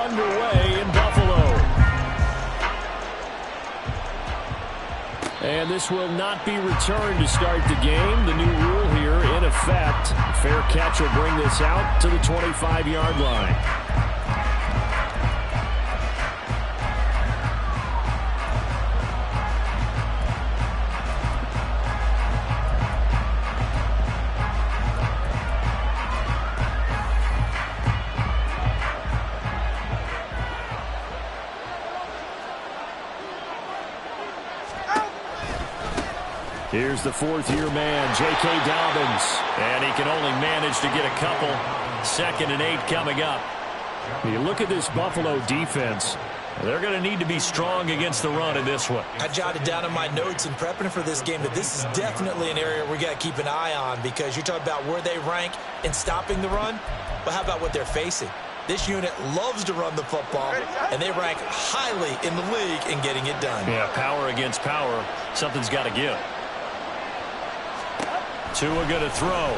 underway in Buffalo. And this will not be returned to start the game. The new rule here in effect. A fair catch will bring this out to the 25-yard line. Here's the fourth-year man, J.K. Dobbins. And he can only manage to get a couple. 2nd and 8 coming up. You look at this Buffalo defense. They're going to need to be strong against the run in this one. I jotted down in my notes in prepping for this game that this is definitely an area we got to keep an eye on, because you're talking about where they rank in stopping the run. But how about what they're facing? This unit loves to run the football, and they rank highly in the league in getting it done. Yeah, power against power. Something's got to give. Tua going to throw. A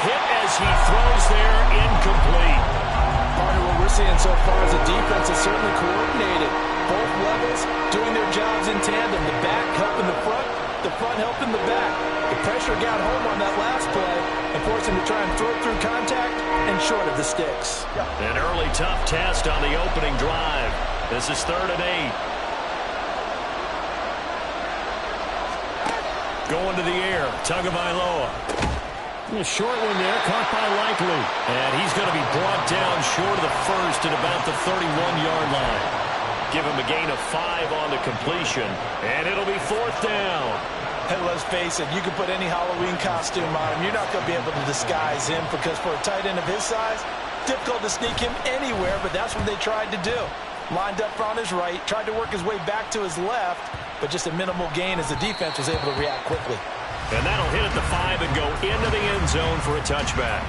hit as he throws there, incomplete. Part of what we're seeing so far is the defense is certainly coordinated. Both levels doing their jobs in tandem. The back helping the front helping the back. The pressure got home on that last play and forced him to try and throw it through contact and short of the sticks. An early tough test on the opening drive. This is 3rd and 8. Going to the air, Tagovailoa. A short one there, caught by Likely. And he's going to be brought down short of the first at about the 31-yard line. Give him a gain of 5 on the completion, and it'll be 4th down. And let's face it, you can put any Halloween costume on him. You're not going to be able to disguise him, because for a tight end of his size, difficult to sneak him anywhere, but that's what they tried to do. Lined up on his right, tried to work his way back to his left, but just a minimal gain as the defense was able to react quickly. And that'll hit at the 5 and go into the end zone for a touchback.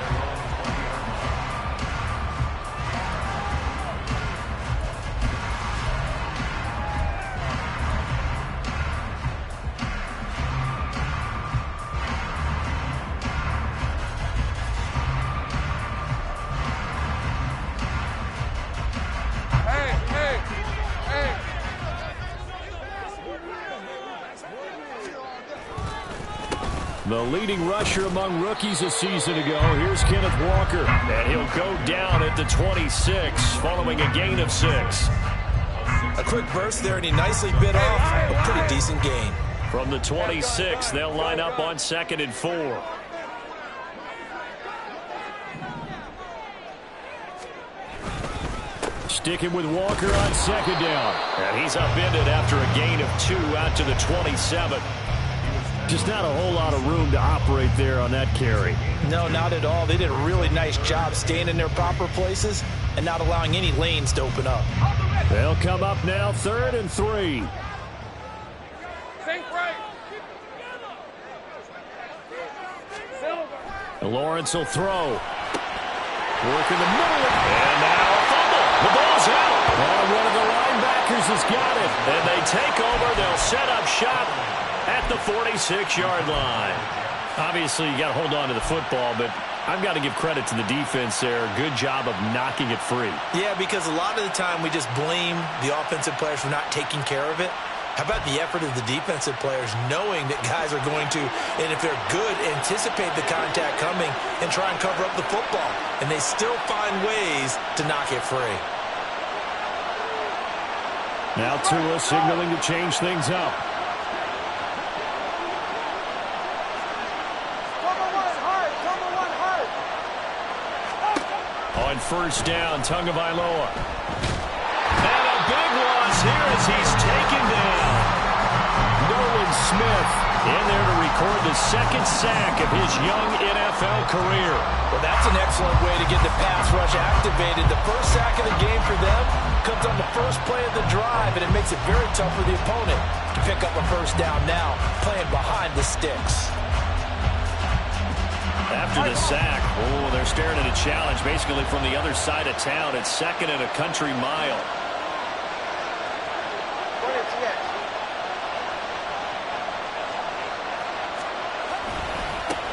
The leading rusher among rookies a season ago. Here's Kenneth Walker. And he'll go down at the 26 following a gain of 6. A quick burst there, and he nicely bit off a pretty decent gain. From the 26, they'll line up on 2nd and 4. Sticking with Walker on 2nd down. And he's upended after a gain of 2 out to the 27. Just not a whole lot of room to operate there on that carry. No, not at all. They did a really nice job staying in their proper places and not allowing any lanes to open up. They'll come up now, 3rd and 3. Lawrence will throw. Work in the middle. And now a fumble. The ball's out. And one of the linebackers has got it. And they take over. They'll set up shop at the 46-yard line. Obviously, you got to hold on to the football, but I've got to give credit to the defense there. Good job of knocking it free. Yeah, because a lot of the time we just blame the offensive players for not taking care of it. How about the effort of the defensive players knowing that guys are going to, and if they're good, anticipate the contact coming and try and cover up the football. And they still find ways to knock it free. Now Tua signaling to change things up. On 1st down, Tagovailoa. And a big loss here as he's taken down. Nolan Smith in there to record the 2nd sack of his young NFL career. Well, that's an excellent way to get the pass rush activated. The first sack of the game for them comes on the first play of the drive, and it makes it very tough for the opponent to pick up a 1st down now, playing behind the sticks. After the sack, they're staring at a challenge basically from the other side of town. It's 2nd and a country mile.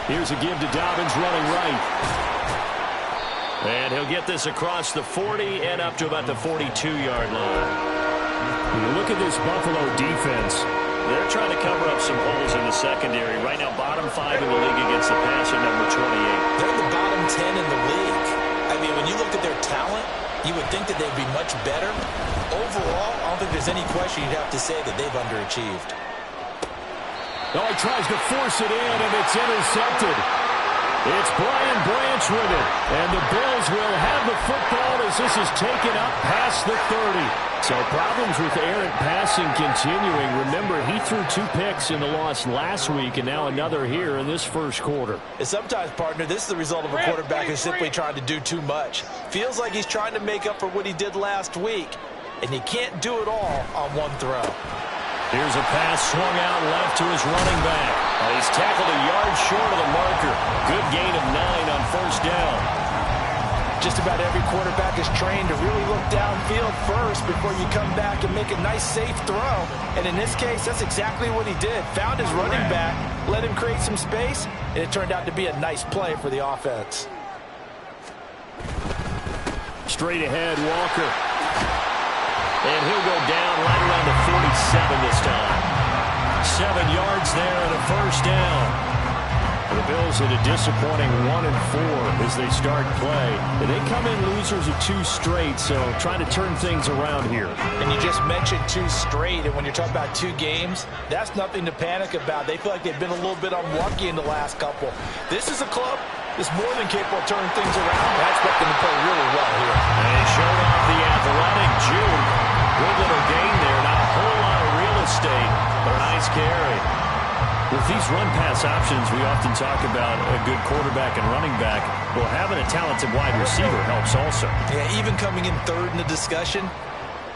Here's a give to Dobbins running right. And he'll get this across the 40 and up to about the 42-yard line. When you look at this Buffalo defense, they're trying to cover up some holes in the secondary. Right now, bottom 5 in the league against the pass at number 28. They're the bottom 10 in the league. I mean, when you look at their talent, you would think that they'd be much better. Overall, I don't think there's any question you'd have to say that they've underachieved. Oh, he tries to force it in, and it's intercepted. It's Brian Branch with it, and the Bills will have the football as this is taken up past the 30. So problems with errant passing continuing. Remember, he threw 2 picks in the loss last week, and now another here in this first quarter. And sometimes, partner, this is the result of a quarterback who's simply trying to do too much. Feels like he's trying to make up for what he did last week, and he can't do it all on one throw. Here's a pass swung out left to his running back. He's tackled a yard short of the marker. Good gain of 9 on first down. Just about every quarterback is trained to really look downfield first before you come back and make a nice, safe throw. And in this case, that's exactly what he did. Found his running back, let him create some space, and it turned out to be a nice play for the offense. Straight ahead, Walker. And he'll go down right around the 47 this time. 7 yards there and a first down. The Bills at a disappointing 1-4 as they start play. They come in losers of 2 straight, so trying to turn things around here. And you just mentioned 2 straight, and when you're talking about 2 games, that's nothing to panic about. They feel like they've been a little bit unlucky in the last couple. This is a club that's more than capable of turning things around. I expect them to play really well here. And he showed off the athletic June. Good little gain there. Not a whole lot of real estate, but a nice carry. With these run-pass options, we often talk about a good quarterback and running back. Well, having a talented wide receiver helps also. Yeah, even coming in third in the discussion,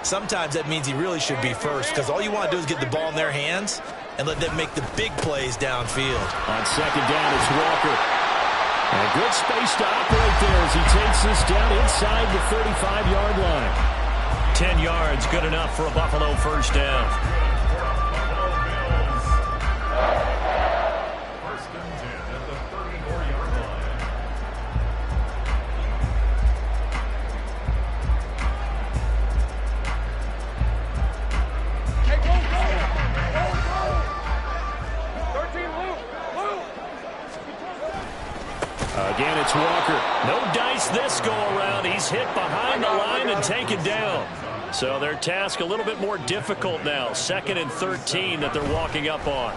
sometimes that means he really should be first, because all you want to do is get the ball in their hands and let them make the big plays downfield. On second down, it's Walker. And a good space to operate there as he takes this down inside the 35-yard line. 10 yards, good enough for a Buffalo first down. Again, it's Walker. No dice this go-around. He's hit behind the line and taken down. So their task a little bit more difficult now. 2nd and 13 that they're walking up on.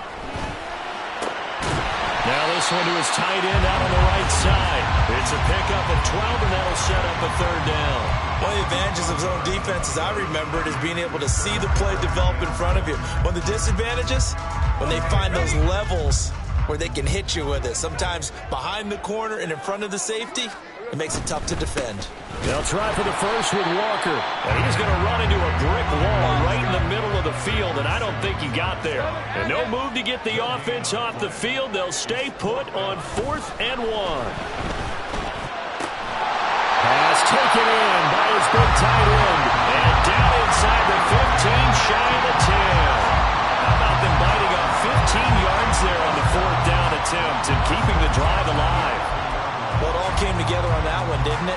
Now this one to his tight end out on the right side. It's a pickup of 12, and that'll set up a 3rd down. One of the advantages of zone defense, as I remember it, is being able to see the play develop in front of you. One of the disadvantages, when they find those levels where they can hit you with it. Sometimes behind the corner and in front of the safety, it makes it tough to defend. They'll try for the first with Walker. And he's going to run into a brick wall right in the middle of the field, and I don't think he got there. And no move to get the offense off the field. They'll stay put on 4th and 1. Pass taken in by his big tight end. And down inside the 15, shy of the 10. How about them biting up 15 yards there on the 4th down attempt and keeping the drive alive? Well, it all came together on that one, didn't it?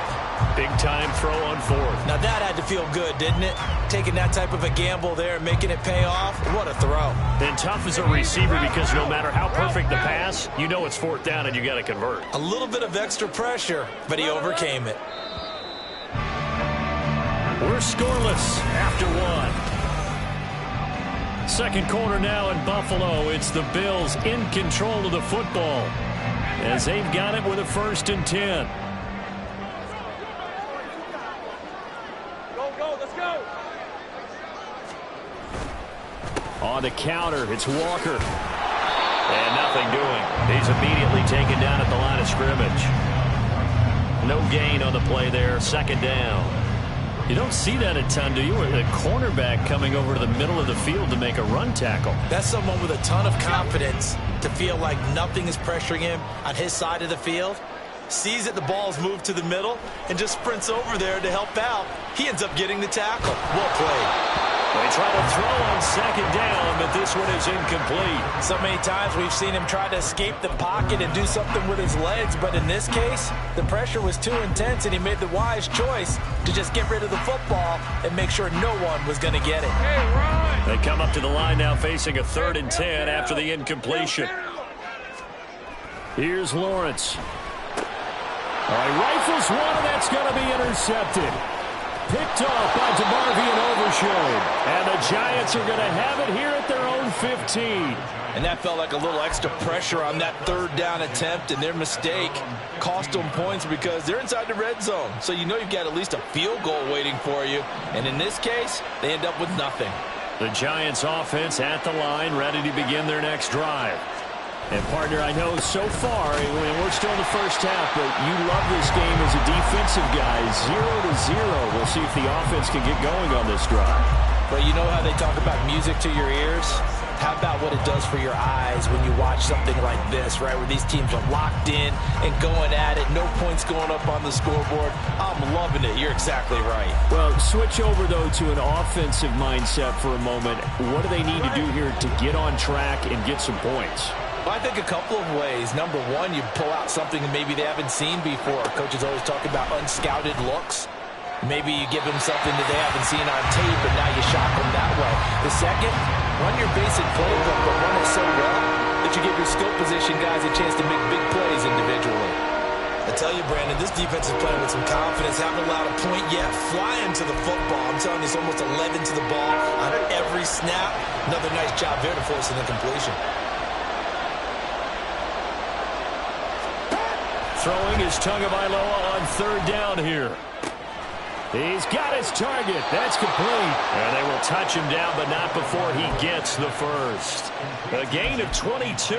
Big-time throw on 4th. Now that had to feel good, didn't it? Taking that type of a gamble there and making it pay off. What a throw. And tough as a receiver because no matter how perfect the pass, you know it's 4th down and you got to convert. A little bit of extra pressure, but he overcame it. We're scoreless after 1. Second quarter now in Buffalo. It's the Bills in control of the football as they've got it with a 1st and 10. Go, let's go. On the counter, it's Walker. And nothing doing. He's immediately taken down at the line of scrimmage. No gain on the play there. 2nd down. You don't see that a ton, do you? With a cornerback coming over to the middle of the field to make a run tackle. That's someone with a ton of confidence to feel like nothing is pressuring him on his side of the field. Sees that the ball's moved to the middle and just sprints over there to help out. He ends up getting the tackle. Well played. They try to throw on second down, but this one is incomplete. So many times we've seen him try to escape the pocket and do something with his legs, but in this case, the pressure was too intense, and he made the wise choice to just get rid of the football and make sure no one was going to get it. They come up to the line now facing a 3rd and 10 after the incompletion. Here's Lawrence. All right, rifles one, and that's going to be intercepted. Picked off by DeMarvion Overshown. And the Giants are going to have it here at their own 15. And that felt like a little extra pressure on that 3rd down attempt, and their mistake cost them points because they're inside the red zone. So you know you've got at least a field goal waiting for you. And in this case, they end up with nothing. The Giants offense at the line, ready to begin their next drive. And, partner, I know so far, we're still in the first half, but you love this game as a defensive guy. 0-0. We'll see if the offense can get going on this drive. But you know how they talk about music to your ears? How about what it does for your eyes when you watch something like this, right, where these teams are locked in and going at it, no points going up on the scoreboard? I'm loving it. You're exactly right. Well, switch over, though, to an offensive mindset for a moment. What do they need to do here to get on track and get some points? Well, I think a couple of ways. Number one, you pull out something that maybe they haven't seen before. Coaches always talk about unscouted looks. Maybe you give them something that they haven't seen on tape, and now you shock them that way. The second, run your basic playbook, but run it so well that you give your skill position guys a chance to make big plays individually. I tell you, Brandon, this defense is playing with some confidence, haven't allowed a point yet, flying to the football. I'm telling you, it's almost 11 to the ball on every snap. Another nice job there to force an incompletion. Throwing is Tagovailoa on 3rd down here. He's got his target. That's complete. And they will touch him down, but not before he gets the first. A gain of 22.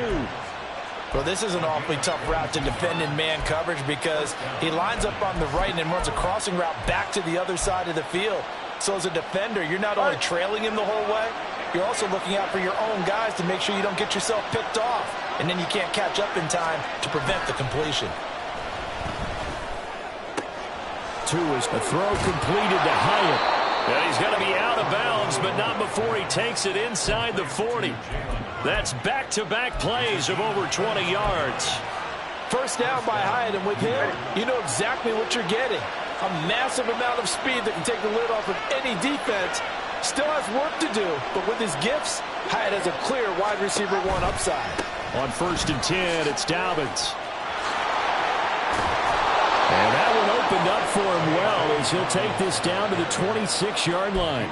Well, this is an awfully tough route to defend in man coverage because he lines up on the right and then runs a crossing route back to the other side of the field. So as a defender, you're not only trailing him the whole way, you're also looking out for your own guys to make sure you don't get yourself picked off. And then you can't catch up in time to prevent the completion. 2 is the throw completed to Hyatt. And he's going to be out of bounds, but not before he takes it inside the 40. That's back-to-back plays of over 20 yards. First down by Hyatt, and with him, you know exactly what you're getting. A massive amount of speed that can take the lid off of any defense. Still has work to do, but with his gifts, Hyatt has a clear wide receiver 1 upside. On 1st and 10, it's Dobbins. And that one opened up for him well as he'll take this down to the 26-yard line.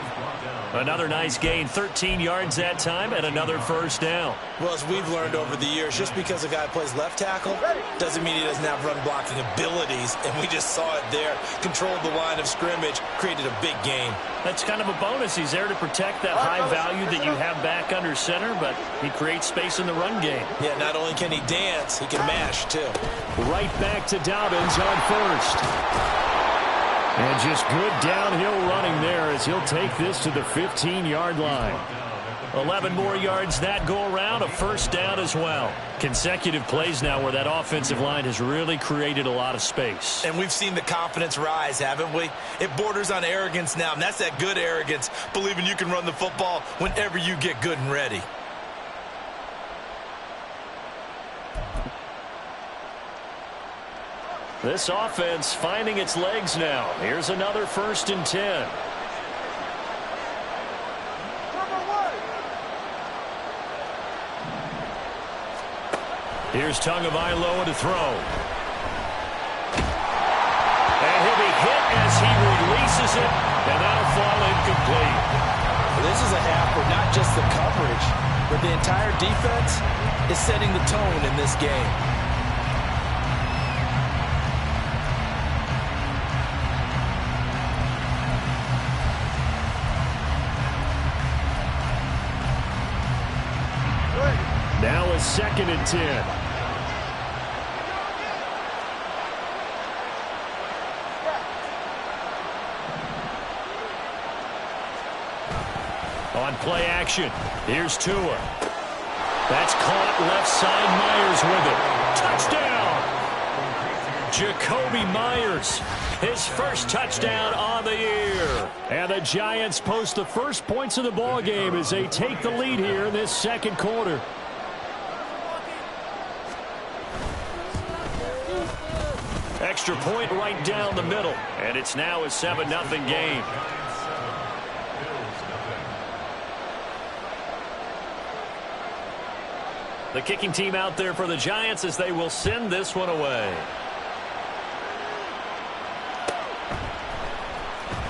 Another nice gain, 13 yards that time, and another first down. Well, as we've learned over the years, just because a guy plays left tackle doesn't mean he doesn't have run blocking abilities, and we just saw it there. Controlled the line of scrimmage, created a big gain. That's kind of a bonus. He's there to protect that high value that you have back under center, but he creates space in the run game. Yeah, not only can he dance, he can mash, too. Right back to Dobbins on 1st. And just good downhill running there as he'll take this to the 15-yard line. 11 more yards that go around, a first down as well. Consecutive plays now where that offensive line has really created a lot of space. And we've seen the confidence rise, haven't we? It borders on arrogance now, and that's that good arrogance, believing you can run the football whenever you get good and ready. This offense finding its legs now. Here's another 1st and 10. Here's Tagovailoa to throw. And he'll be hit as he releases it, and that'll fall incomplete. This is a half where not just the coverage, but the entire defense is setting the tone in this game. Now a 2nd and 10. On play action, here's Tua. That's caught left side, Myers with it. Touchdown. Jacoby Myers, his first touchdown on the year. And the Giants post the first points of the ball game as they take the lead here in this second quarter. Extra point right down the middle. And it's now a 7-0 game. The kicking team out there for the Giants as they will send this one away.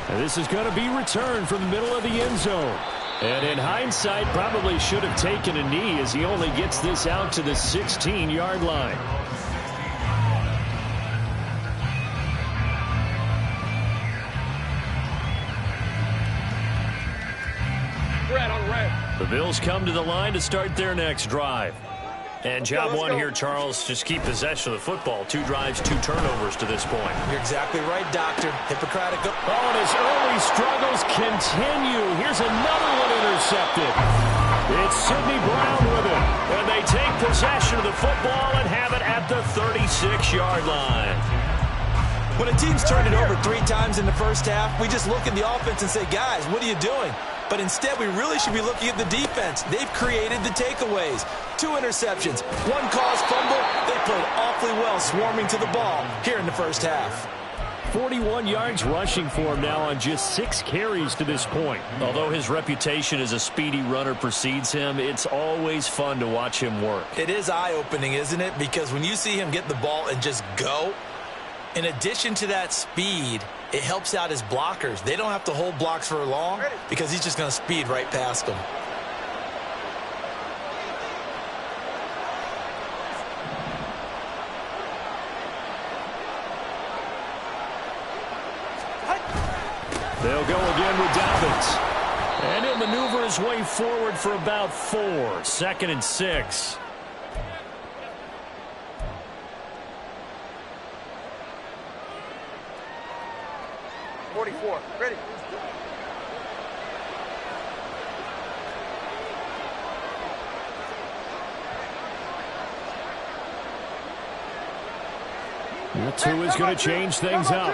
And this is going to be returned from the middle of the end zone. And in hindsight, probably should have taken a knee as he only gets this out to the 16-yard line. The Bills come to the line to start their next drive. And job one here, Charles, just keep possession of the football. 2 drives, 2 turnovers to this point. You're exactly right, Doctor. Hippocratic. Oh, and his early struggles continue. Here's another one intercepted. It's Sidney Brown with it. And they take possession of the football and have it at the 36-yard line. When a team's turned it over 3 times in the first half, we just look at the offense and say, guys, what are you doing? But instead, we really should be looking at the defense. They've created the takeaways. 2 interceptions, 1 caused fumble. They played awfully well swarming to the ball here in the first half. 41 yards rushing for him now on just 6 carries to this point. Although his reputation as a speedy runner precedes him, it's always fun to watch him work. It is eye-opening, isn't it? Because when you see him get the ball and just go, in addition to that speed, it helps out his blockers. They don't have to hold blocks for long because he's just going to speed right past them. They'll go again with Dobbins. And he'll maneuver his way forward for about 4. 2nd and 6. Ready. The 2 is going to change things up.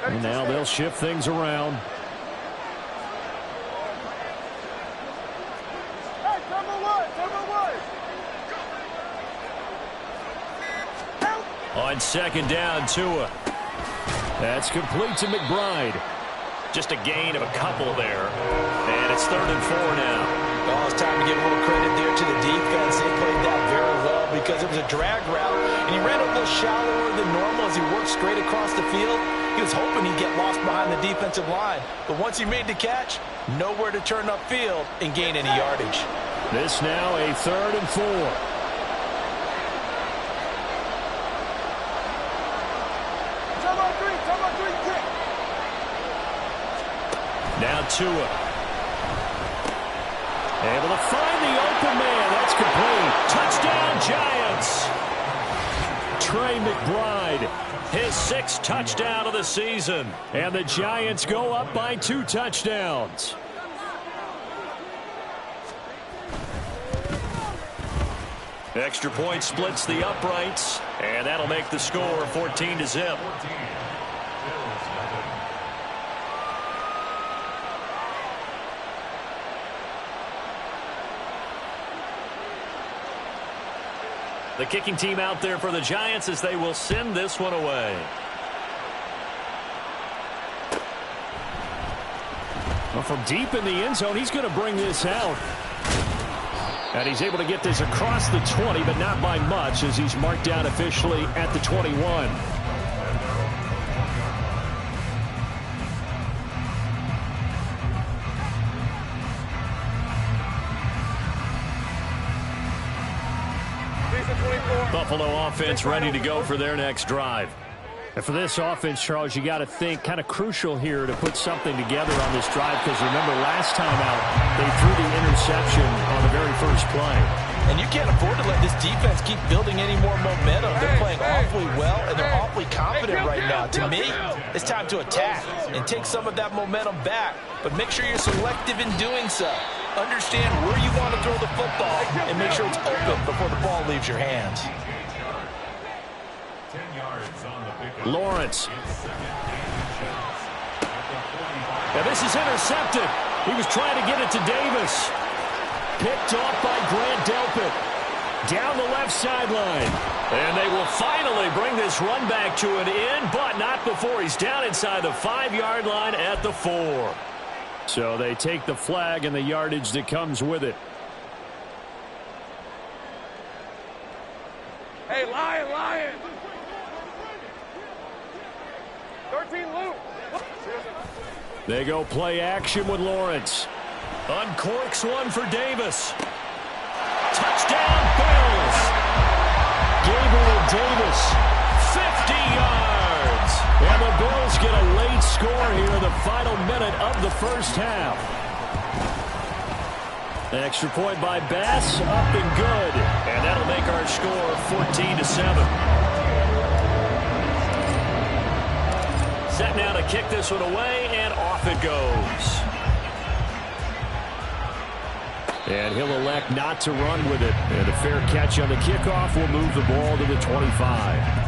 And now they'll shift things around. On 2nd down, Tua. That's complete to McBride. Just a gain of a couple there. And it's 3rd and 4 now. Oh, it's time to give a little credit there to the defense. They played that very well because it was a drag route, and he ran a little shallower than normal as he worked straight across the field. He was hoping he'd get lost behind the defensive line. But once he made the catch, nowhere to turn upfield and gain any yardage. This now a 3rd and 4. Now Tua. Able to find the open man. That's complete. Touchdown, Giants. Trey McBride, his 6th touchdown of the season. And the Giants go up by 2 touchdowns. Extra point splits the uprights, and that'll make the score 14-0. The kicking team out there for the Giants as they will send this one away. Well, from deep in the end zone, he's going to bring this out. And he's able to get this across the 20, but not by much as he's marked down officially at the 21. Buffalo offense ready to go for their next drive. And for this offense, Charles, you got to think kind of crucial here to put something together on this drive because remember last time out they threw the interception on the very first play. And you can't afford to let this defense keep building any more momentum. They're playing awfully well, and they're awfully confident right now. To me, it's time to attack and take some of that momentum back, but make sure you're selective in doing so. Understand where you want to throw the football and make sure it's open before the ball leaves your hands. Lawrence. And this is intercepted. He was trying to get it to Davis. Picked off by Grant Delpit. Down the left sideline. And they will finally bring this run back to an end, but not before he's down inside the 5-yard line at the 4. So they take the flag and the yardage that comes with it. Hey, Lion! 13 loop. They go play action with Lawrence. Uncorks one for Davis. Touchdown, Bills. Gabriel Davis, 50 yards. And the Bills get a late score here in the final minute of the first half. An extra point by Bass, up and good. And that'll make our score 14-7. Set now to kick this one away, and off it goes. And he'll elect not to run with it. And a fair catch on the kickoff will move the ball to the 25.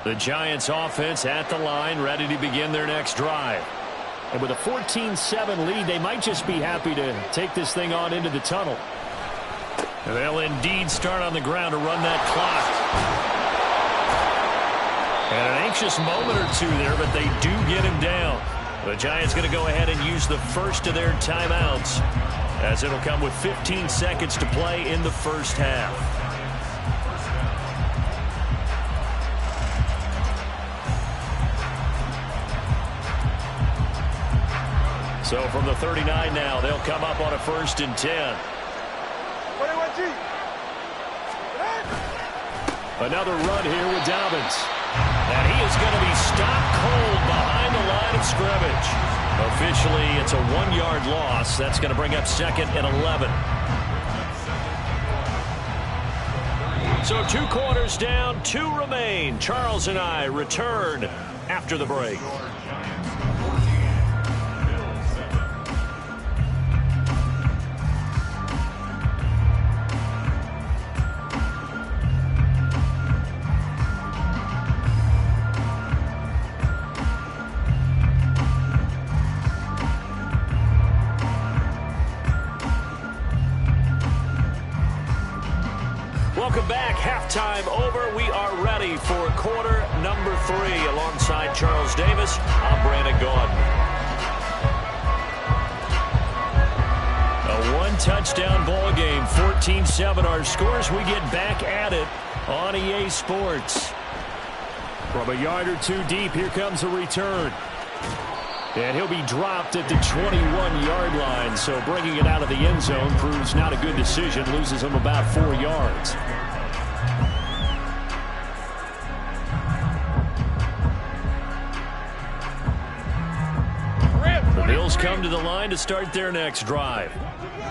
The Giants offense at the line, ready to begin their next drive. And with a 14-7 lead, they might just be happy to take this thing on into the tunnel. And they'll indeed start on the ground to run that clock. And an anxious moment or two there, but they do get him down. The Giants going to go ahead and use the first of their timeouts, as it'll come with 15 seconds to play in the first half. So from the 39 now, they'll come up on a 1st and 10. Another run here with Dobbins. And he is going to be stopped cold behind the line of scrimmage. Officially, it's a 1-yard loss. That's going to bring up 2nd and 11. So 2 quarters down, 2 remain. Charles and I return after the break. Welcome back. Halftime over. We are ready for quarter number 3. Alongside Charles Davis, I'm Brandon Gaudin. A 1-touchdown ball game. 14-7 our scores. We get back at it on EA Sports. From a yard or 2 deep, here comes a return. And he'll be dropped at the 21-yard line, so bringing it out of the end zone proves not a good decision. Loses him about 4 yards. The Bills come to the line to start their next drive.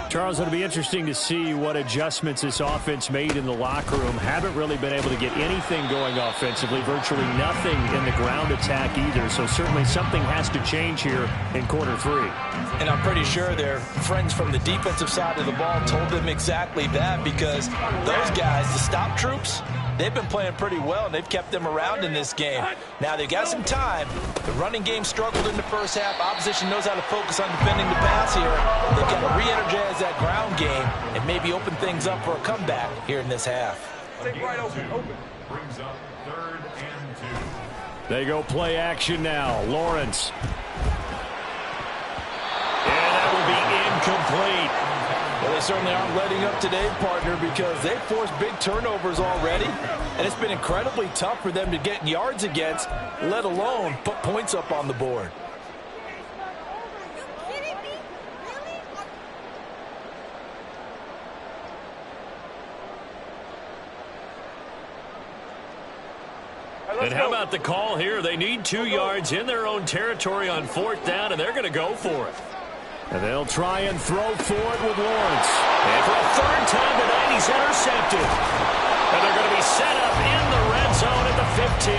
Charles, it'll be interesting to see what adjustments this offense made in the locker room. Haven't really been able to get anything going offensively, virtually nothing in the ground attack either. So certainly something has to change here in quarter 3. And I'm pretty sure their friends from the defensive side of the ball told them exactly that, because those guys, the stop troops, they've been playing pretty well, and they've kept them around in this game. Now, they've got some time. The running game struggled in the first half. Opposition knows how to focus on defending the pass here. They've got to re-energize that ground game and maybe open things up for a comeback here in this half. Right open. Brings up 3rd and 2. They go play action now. Lawrence. And that will be incomplete. Well, they certainly aren't letting up today, partner, because they've forced big turnovers already, and it's been incredibly tough for them to get yards against, let alone put points up on the board. And how about the call here? They need 2 yards in their own territory on 4th down, and they're going to go for it. And they'll try and throw for it with Lawrence. And for a third time tonight, he's intercepted. And they're going to be set up in the red zone at the 15.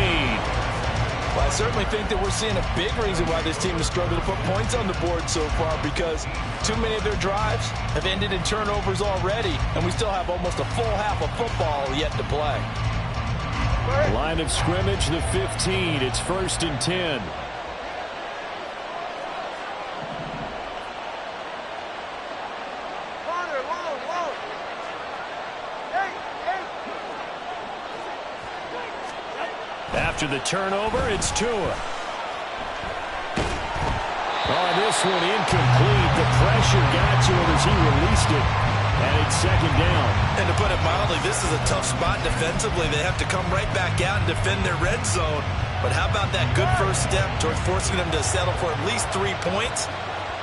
Well, I certainly think that we're seeing a big reason why this team has struggled to put points on the board so far, because too many of their drives have ended in turnovers already, and we still have almost a full half of football yet to play. Line of scrimmage, the 15. It's 1st and 10. After the turnover, it's Tua. Oh, this one incomplete. The pressure got to him as he released it. And it's 2nd down. And to put it mildly, this is a tough spot defensively. They have to come right back out and defend their red zone. But how about that good first step towards forcing them to settle for at least 3 points?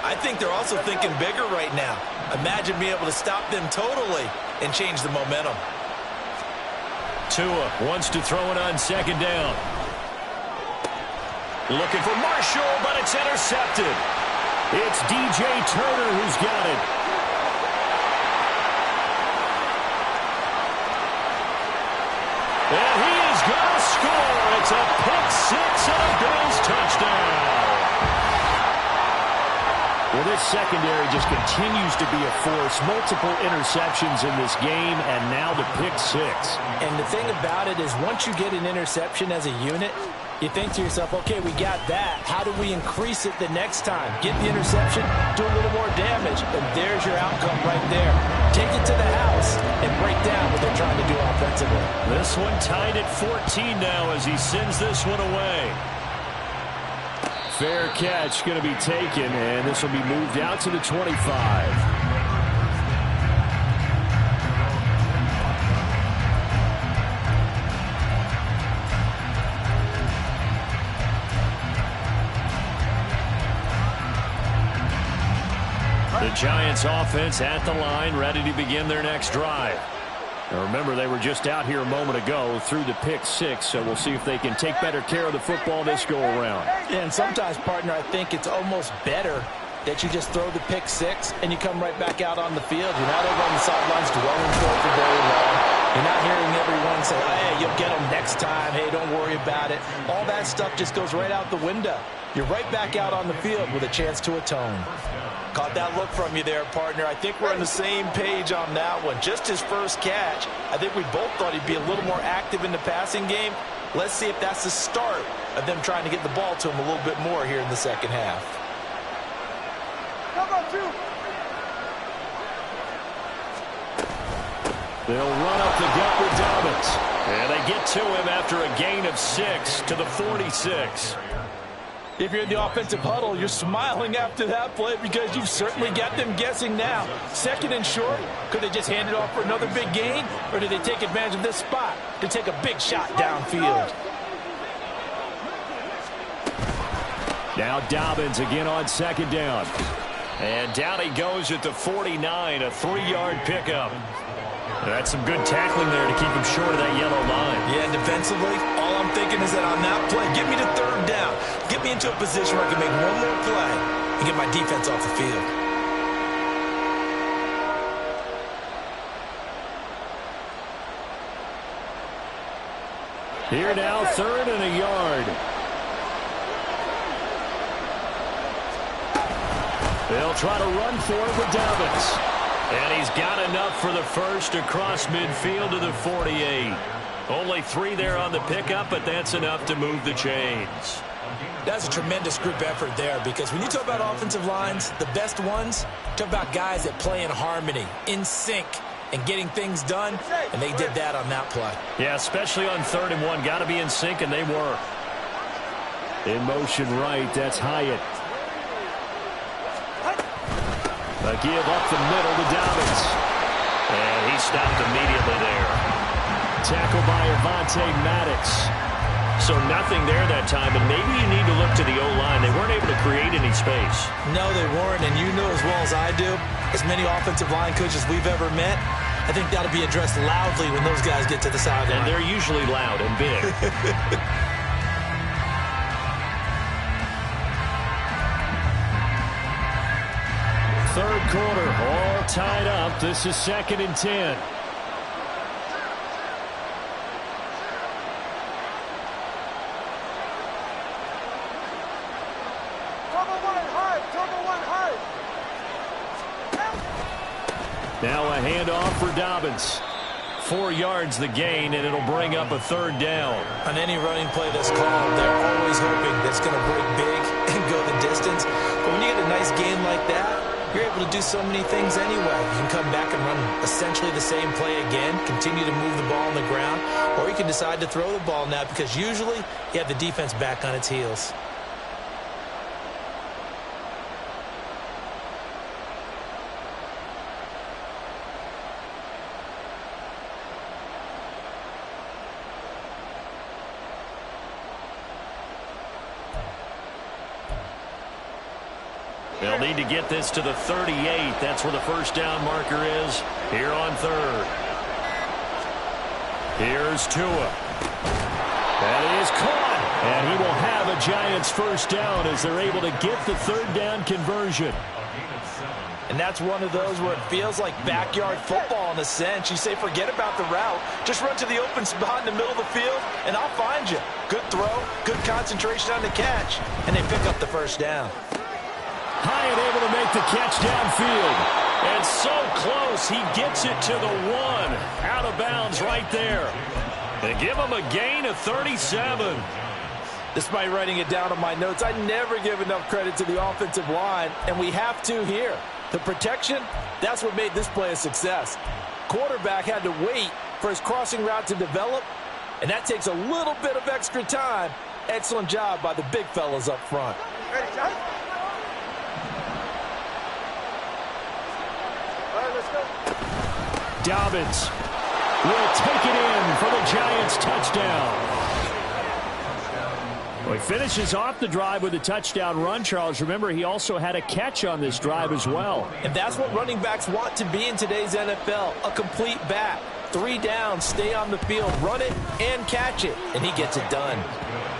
I think they're also thinking bigger right now. Imagine being able to stop them totally and change the momentum. Tua wants to throw it on 2nd down. Looking for Marshall, but it's intercepted. It's DJ Turner who's got it. And he is going to score. It's a pick-6 and a Bills touchdown. Well, this secondary just continues to be a force. Multiple interceptions in this game, and now the pick-6. And the thing about it is once you get an interception as a unit, you think to yourself, okay, we got that. How do we increase it the next time? Get the interception, do a little more damage, and there's your outcome right there. Take it to the house and break down what they're trying to do offensively. This one tied at 14 now as he sends this one away. Fair catch going to be taken, and this will be moved out to the 25. The Giants offense at the line, ready to begin their next drive. Now remember, they were just out here a moment ago through the pick-6, so we'll see if they can take better care of the football this go-around. Yeah, and sometimes, partner, I think it's almost better that you just throw the pick-6 and you come right back out on the field. You're not over on the sidelines dwelling for it for very long. You're not hearing everyone say, hey, you'll get them next time. Hey, don't worry about it. All that stuff just goes right out the window. You're right back out on the field with a chance to atone. Caught that look from you there, partner. I think we're on the same page on that one. Just his first catch. I think we both thought he'd be a little more active in the passing game. Let's see if that's the start of them trying to get the ball to him a little bit more here in the second half. Come on, 2. They'll run up the gut with Dobbins. And they get to him after a gain of 6 to the 46. If you're in the offensive huddle, you're smiling after that play because you've certainly got them guessing now. 2nd and short, could they just hand it off for another big gain, or do they take advantage of this spot to take a big shot downfield? Now Dobbins again on 2nd down. And down he goes at the 49, a 3-yard pickup. That's some good tackling there to keep him short of that yellow line. Yeah, defensively, all I'm thinking is that on that play, get me to 3rd down. Get me into a position where I can make one more play and get my defense off the field. Here now, 3rd and a yard. They'll try to run for it with Dobbins. And he's got enough for the first across midfield to the 48. Only 3 there on the pickup, but that's enough to move the chains. That's a tremendous group effort there, because when you talk about offensive lines, the best ones, talk about guys that play in harmony, in sync, and getting things done, and they did that on that play. Yeah, especially on 3rd and 1. Got to be in sync, and they were. In motion right, that's Hyatt. A give up the middle to Dobbins. And he stopped immediately there. Tackled by Avonte Maddox. So nothing there that time, and maybe you need to look to the O-line. They weren't able to create any space. No, they weren't, and you know as well as I do, as many offensive line coaches we've ever met, I think that'll be addressed loudly when those guys get to the sideline. And they're usually loud and big. quarter, all tied up. This is 2nd and 10. Now a handoff for Dobbins. 4 yards the gain, and it'll bring up a 3rd down. On any running play that's called, they're always hoping that it's going to break big and go the distance. But when you get a nice gain like that, you're able to do so many things anyway. You can come back and run essentially the same play again, continue to move the ball on the ground, or you can decide to throw the ball now because usually you have the defense back on its heels. They'll need to get this to the 38. That's where the 1st down marker is here on 3rd. Here's Tua. That is caught. And he will have a Giants 1st down as they're able to get the 3rd down conversion. And that's one of those where it feels like backyard football in a sense. You say forget about the route. Just run to the open spot in the middle of the field, and I'll find you. Good throw, good concentration on the catch, and they pick up the 1st down. Hyatt able to make the catch downfield. And so close, he gets it to the 1. Out of bounds right there. They give him a gain of 37. Despite writing it down on my notes, I never give enough credit to the offensive line, and we have to here. The protection, that's what made this play a success. Quarterback had to wait for his crossing route to develop, and that takes a little bit of extra time. Excellent job by the big fellas up front. Ready, John? Dobbins will take it in for the Giants touchdown. Well, he finishes off the drive with a touchdown run, Charles. Remember, he also had a catch on this drive as well. And that's what running backs want to be in today's NFL, a complete back. 3 downs, stay on the field, run it, and catch it. And he gets it done.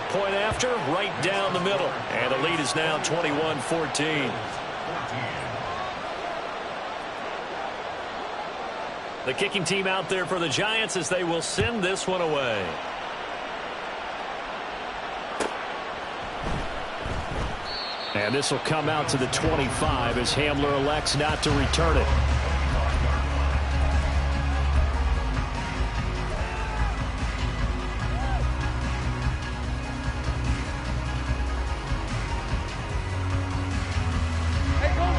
Point after, right down the middle. And the lead is now 21-14. The kicking team out there for the Giants as they will send this one away. And this will come out to the 25 as Hamler elects not to return it.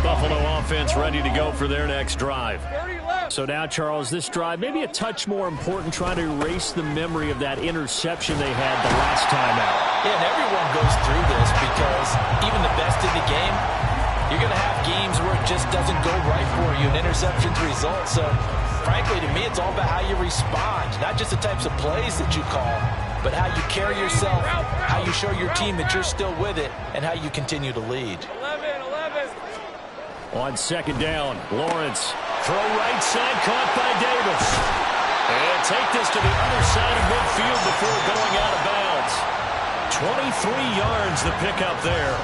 Buffalo offense ready to go for their next drive. So now, Charles, this drive maybe a touch more important, trying to erase the memory of that interception they had the last time out. Yeah, and everyone goes through this because even the best in the game, you're going to have games where it just doesn't go right for you, and interceptions result. So, frankly, to me, it's all about how you respond, not just the types of plays that you call, but how you carry yourself, how you show your team that you're still with it, and how you continue to lead. 11. On 2nd down, Lawrence. Throw right side, caught by Davis. And take this to the other side of midfield before going out of bounds. 23 yards the pickup there.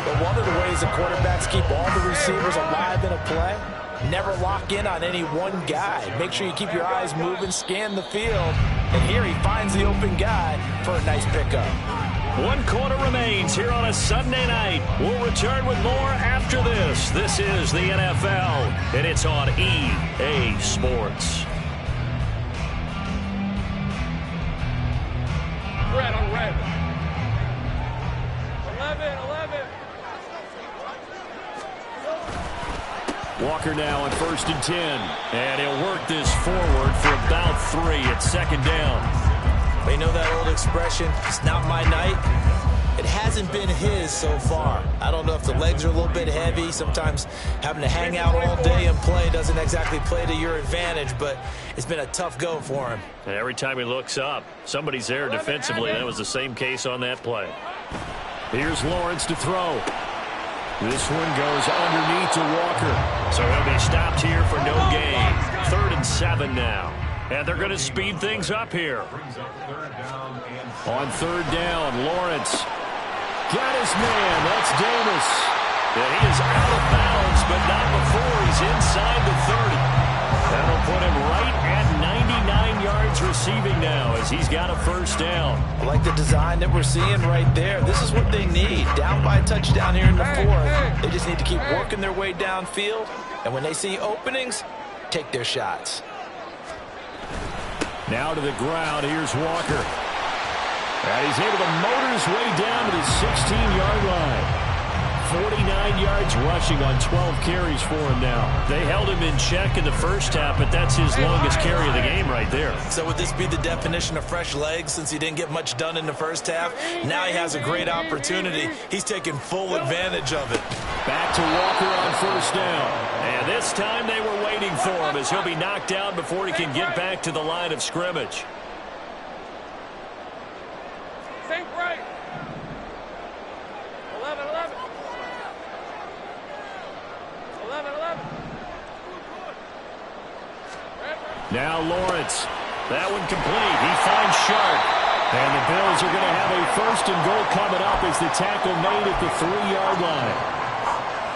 But one of the ways the quarterbacks keep all the receivers alive in a play, never lock in on any one guy. Make sure you keep your eyes moving, scan the field. And here he finds the open guy for a nice pickup. 1 quarter remains here on a Sunday night. We'll return with more after this. This is the NFL, and it's on EA Sports. Red on red. 11. Walker now on 1st and 10. And he'll work this forward for about 3 at 2nd down. They know that old expression, it's not my night. It hasn't been his so far. I don't know if the legs are a little bit heavy. Sometimes having to hang out all day and play doesn't exactly play to your advantage, but it's been a tough go for him. And every time he looks up, somebody's there defensively. That was the same case on that play. Here's Lawrence to throw. This one goes underneath to Walker. So he'll be stopped here for no gain. 3rd and 7 now. And they're going to speed things up here. On 3rd down, Lawrence got his man. That's Davis. And he is out of bounds, but not before he's inside the 30. That'll put him right at 99 yards receiving now as he's got a first down. I like the design that we're seeing right there. This is what they need. Down by a touchdown here in the fourth. They just need to keep working their way downfield. And when they see openings, take their shots. Now to the ground. Here's Walker. And he's able to motor his way down to the 16-yard line. 49 yards rushing on 12 carries for him now. They held him in check in the first half, but that's his longest carry of the game right there. So would this be the definition of fresh legs since he didn't get much done in the first half? Now he has a great opportunity. He's taking full advantage of it. Back to Walker on first down. And this time they were waiting for him as he'll be knocked down before he can get back to the line of scrimmage. Think right. 11-11. 11-11. Now Lawrence. That one complete. He finds Sharp. And the Bills are going to have a first and goal coming up as the tackle made at the 3-yard line.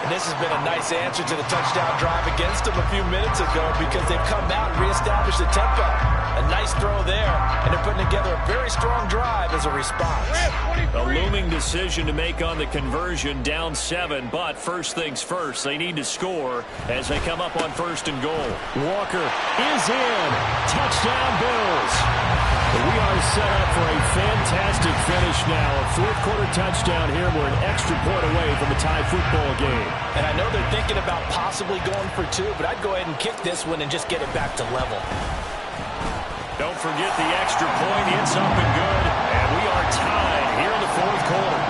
And this has been a nice answer to the touchdown drive against them a few minutes ago because they've come out and reestablished the tempo. A nice throw there, and they're putting together a very strong drive as a response. A looming decision to make on the conversion, down 7, but first things first, they need to score as they come up on first and goal. Walker is in. Touchdown, Bills. We are set up for a fantastic finish now. A fourth-quarter touchdown here. We're an extra point away from a tie football game. And I know they're thinking about possibly going for 2, but I'd go ahead and kick this one and just get it back to level. Don't forget the extra point. It's up and good. And we are tied here in the fourth quarter.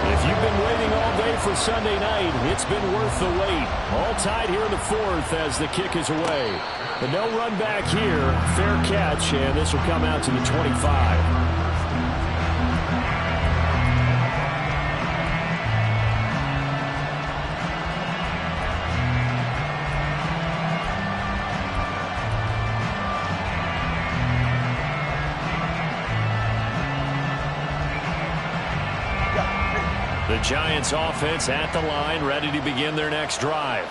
If you've been waiting all day for Sunday night, it's been worth the wait. All tied here in the fourth as the kick is away. But no run back here. Fair catch, and this will come out to the 25. The Giants offense at the line, ready to begin their next drive.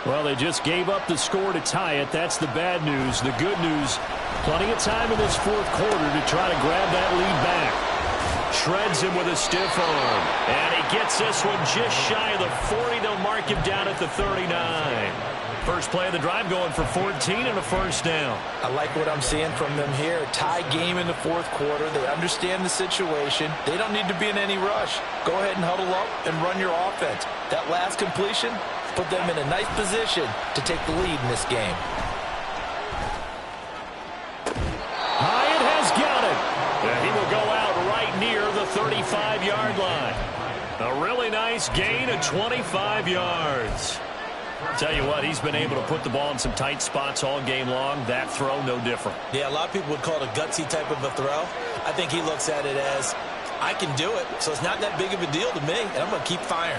Well, they just gave up the score to tie it. That's the bad news. The good news, plenty of time in this fourth quarter to try to grab that lead back. Shreds him with a stiff arm. And he gets this one just shy of the 40. They'll mark him down at the 39. First play of the drive going for 14 and a first down. I like what I'm seeing from them here. A tie game in the fourth quarter. They understand the situation. They don't need to be in any rush. Go ahead and huddle up and run your offense. That last completion put them in a nice position to take the lead in this game. Hyatt has got it. And he will go out right near the 35-yard line. A really nice gain of 25 yards. Tell you what, he's been able to put the ball in some tight spots all game long. That throw, no different. Yeah, a lot of people would call it a gutsy type of a throw. I think he looks at it as, I can do it, so it's not that big of a deal to me, and I'm going to keep firing.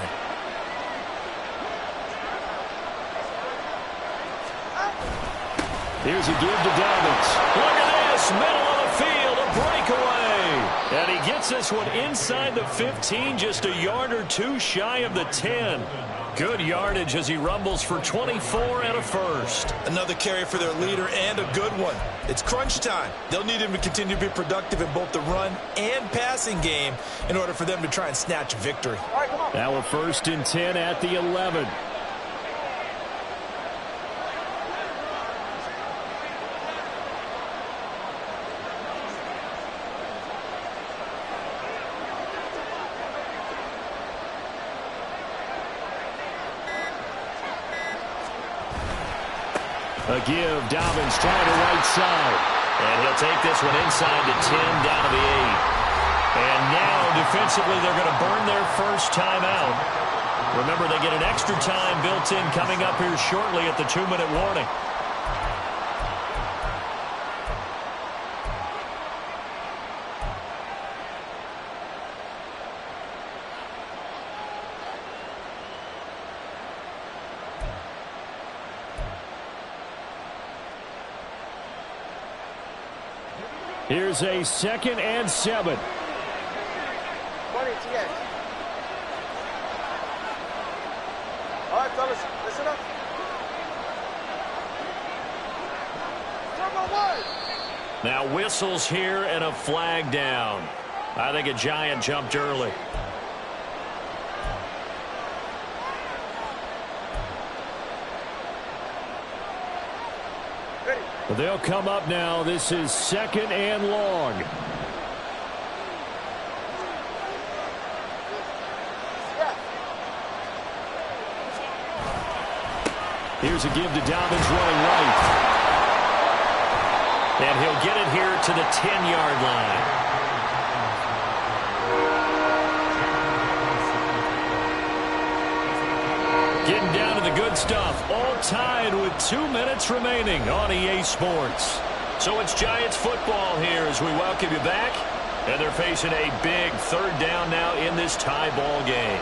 Here's a give to Dobbins. Look at this, middle of the field, a breakaway. And he gets this one inside the 15, just a yard or two shy of the 10. Good yardage as he rumbles for 24 and a first. Another carry for their leader and a good one. It's crunch time. They'll need him to continue to be productive in both the run and passing game in order for them to try and snatch victory. Now a first and 10 at the 11. A give, Dobbins trying to right side. And he'll take this one inside the 10, down to the 8. And now, defensively, they're going to burn their first timeout. Remember, they get an extra time built in coming up here shortly at the 2-minute warning. Here's a 2nd and 7. All right, fellas, listen up. Number one. Now whistles here and a flag down. I think a Giant jumped early. But they'll come up now. This is 2nd and long. Here's a give to Dobbins running right. And he'll get it here to the 10-yard line. Getting down to the good stuff. All tied with 2 minutes remaining on EA Sports. So it's Giants football here as we welcome you back. And they're facing a big 3rd down now in this tie ball game.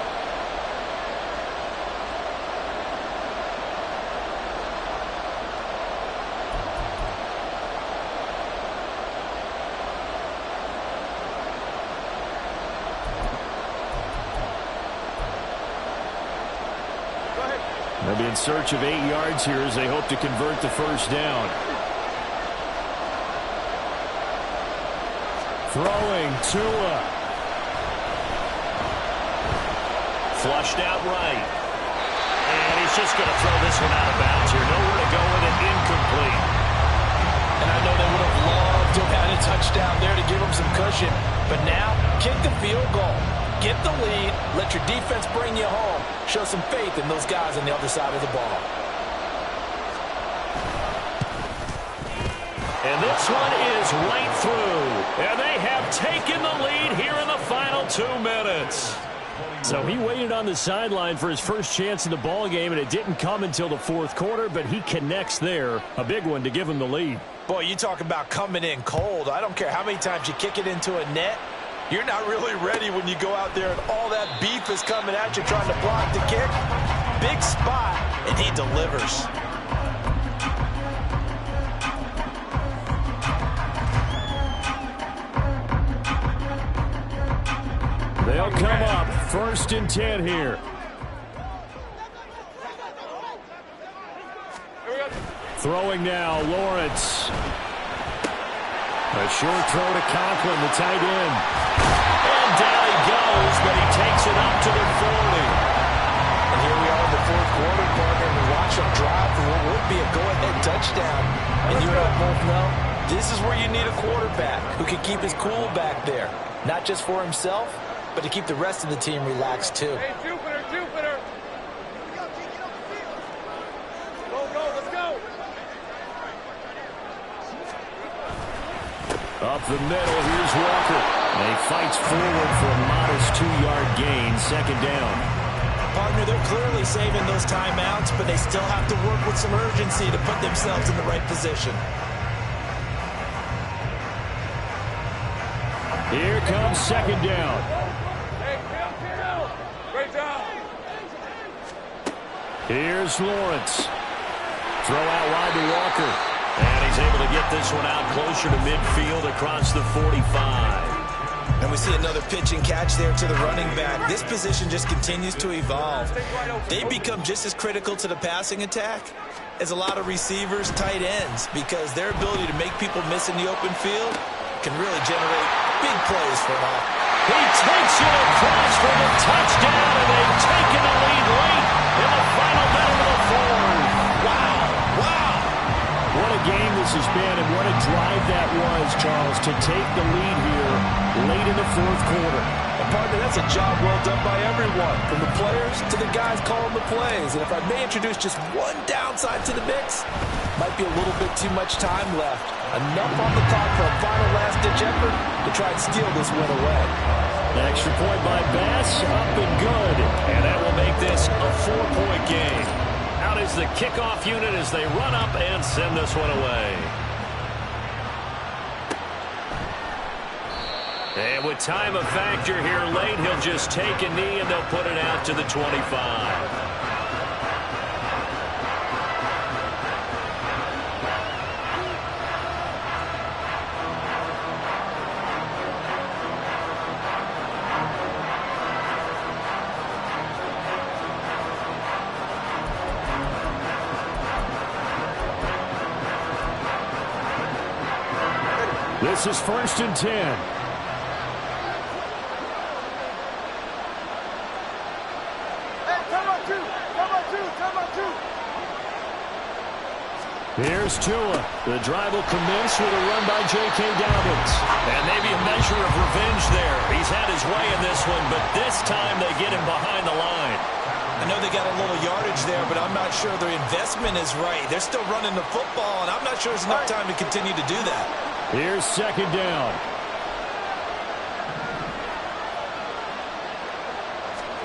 They'll be in search of 8 yards here as they hope to convert the 1st down. Throwing Tua. Flushed out right. And he's just going to throw this one out of bounds here. Nowhere to go with it. Incomplete. And I know they would have loved to have had a touchdown there to give them some cushion. But now, kick the field goal. Get the lead. Let your defense bring you home. Show some faith in those guys on the other side of the ball. And this one is right through. And they have taken the lead here in the final 2 minutes. So he waited on the sideline for his first chance in the ball game, and it didn't come until the 4th quarter, but he connects there. A big one to give him the lead. Boy, you talk about coming in cold. I don't care how many times you kick it into a net. You're not really ready when you go out there and all that beef is coming at you trying to block the kick. Big spot, and he delivers. They'll come up 1st and 10 here. Throwing now, Lawrence. A short throw to Conklin, the tight end. And down he goes, but he takes it up to the 40. And here we are in the 4th quarter, partner, and we watch them drive for what would be a go-ahead touchdown. And you and I both know, this is where you need a quarterback who can keep his cool back there. Not just for himself, but to keep the rest of the team relaxed too. Hey, Jupiter, Jupiter. Go, go, let's go. Up the middle, here's Walker. And he fights forward for a modest 2-yard gain, 2nd down. Partner, they're clearly saving those timeouts, but they still have to work with some urgency to put themselves in the right position. Here comes 2nd down. Hey, Bill. Great job. Here's Lawrence. Throw out wide to Walker. And he's able to get this one out closer to midfield across the 45. And we see another pitch and catch there to the running back. This position just continues to evolve. They become just as critical to the passing attack as a lot of receivers, tight ends, because their ability to make people miss in the open field can really generate big plays for an offense. He takes it across for the touchdown, and they've taken the lead late in the final minute of the 4th. Wow, wow. What a game this has been, and what a drive that was, Charles, to take the lead here late in the 4th quarter. And partner, that's a job well done by everyone, from the players to the guys calling the plays. And if I may introduce just one downside to the mix, might be a little bit too much time left. Enough on the clock for a final last-ditch effort to try and steal this win away. An extra point by Bass, up and good. And that will make this a 4-point game. Out is the kickoff unit as they run up and send this one away. And with time a factor here late, he'll just take a knee and they'll put it out to the 25. This is 1st and 10. Hey, time out two. Time out two. Time out two. Here's Tua. The drive will commence with a run by J.K. Dobbins. And maybe a measure of revenge there. He's had his way in this one, but this time they get him behind the line. I know they got a little yardage there, but I'm not sure their investment is right. They're still running the football, and I'm not sure there's enough time to continue to do that. Here's 2nd down.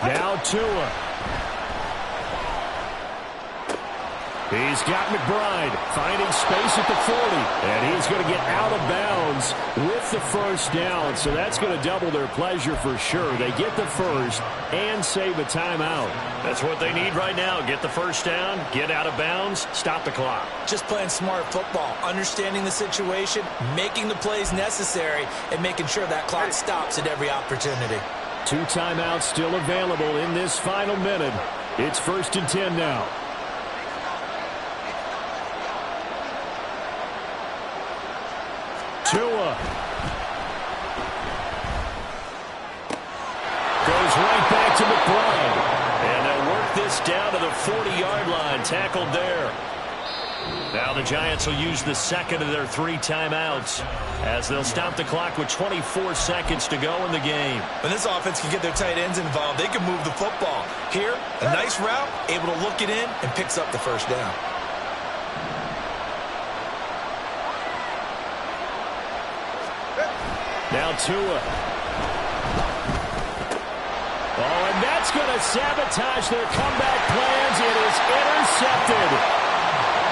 Now Tua. He's got McBride finding space at the 40. And he's going to get out of bounds with the 1st down. So that's going to double their pleasure for sure. They get the 1st and save a timeout. That's what they need right now. Get the 1st down, get out of bounds, stop the clock. Just playing smart football, understanding the situation, making the plays necessary, and making sure that clock stops at every opportunity. 2 timeouts still available in this final minute. It's 1st and 10 now. Tua goes right back to McBride. And they'll work this down to the 40-yard line. Tackled there. Now the Giants will use the 2nd of their 3 timeouts as they'll stop the clock with 24 seconds to go in the game. When this offense can get their tight ends involved, they can move the football. Here, a nice route, able to look it in, and picks up the 1st down. Now Tua. Oh, and that's going to sabotage their comeback plans. It is intercepted.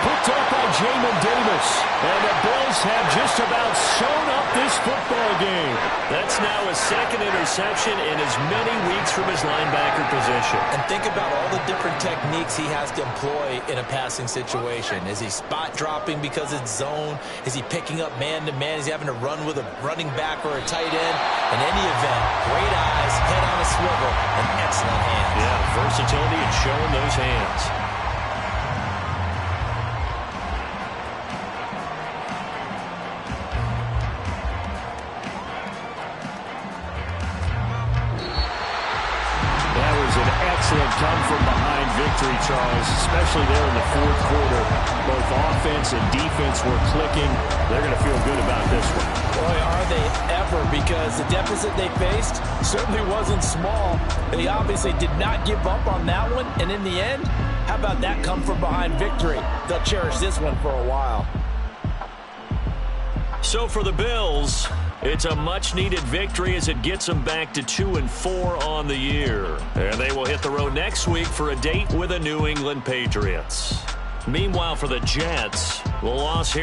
Picked up by Jamin Davis. And the Bills have just about sewn up this football game. That's now his 2nd interception in as many weeks from his linebacker position. And think about all the different techniques he has to employ in a passing situation. Is he spot dropping because it's zone? Is he picking up man-to-man? Is he having to run with a running back or a tight end? In any event, great eyes, head on a swivel, and excellent hands. Yeah, versatility and showing those hands. Excellent come-from-behind victory, Charles, especially there in the 4th quarter. Both offense and defense were clicking. They're going to feel good about this one. Boy, are they ever, because the deficit they faced certainly wasn't small. They obviously did not give up on that one, and in the end, how about that come-from-behind victory? They'll cherish this one for a while. So for the Bills, it's a much-needed victory as it gets them back to 2-4 on the year. And they will hit the road next week for a date with the New England Patriots. Meanwhile, for the Jets, the loss here.